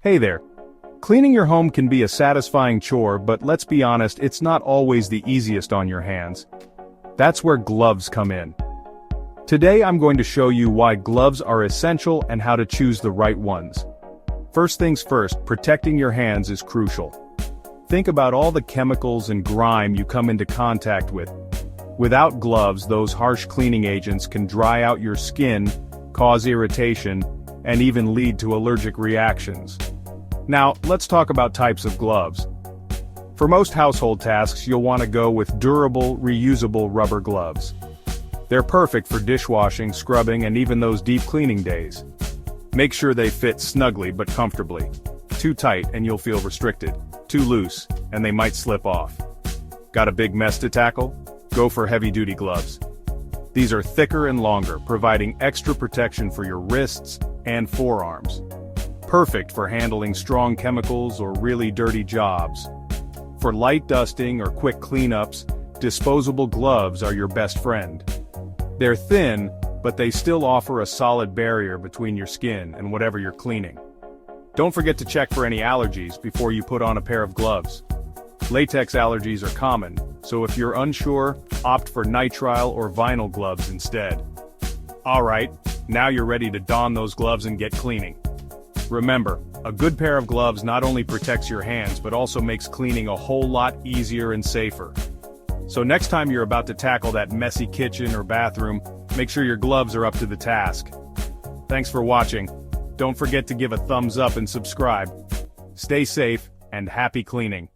Hey there. Cleaning your home can be a satisfying chore, but let's be honest, it's not always the easiest on your hands. That's where gloves come in. Today I'm going to show you why gloves are essential and how to choose the right ones. First things first, protecting your hands is crucial. Think about all the chemicals and grime you come into contact with. Without gloves, those harsh cleaning agents can dry out your skin, cause irritation, and even lead to allergic reactions. Now, let's talk about types of gloves. For most household tasks, you'll want to go with durable, reusable rubber gloves. They're perfect for dishwashing, scrubbing, and even those deep cleaning days. Make sure they fit snugly but comfortably. Too tight and you'll feel restricted. Too loose, and they might slip off. Got a big mess to tackle? Go for heavy-duty gloves. These are thicker and longer, providing extra protection for your wrists and forearms. Perfect for handling strong chemicals or really dirty jobs. For light dusting or quick cleanups, disposable gloves are your best friend. They're thin, but they still offer a solid barrier between your skin and whatever you're cleaning. Don't forget to check for any allergies before you put on a pair of gloves. Latex allergies are common, so if you're unsure, opt for nitrile or vinyl gloves instead. Alright, now you're ready to don those gloves and get cleaning. Remember, a good pair of gloves not only protects your hands but also makes cleaning a whole lot easier and safer. So next time you're about to tackle that messy kitchen or bathroom, make sure your gloves are up to the task. Thanks for watching. Don't forget to give a thumbs up and subscribe. Stay safe and happy cleaning.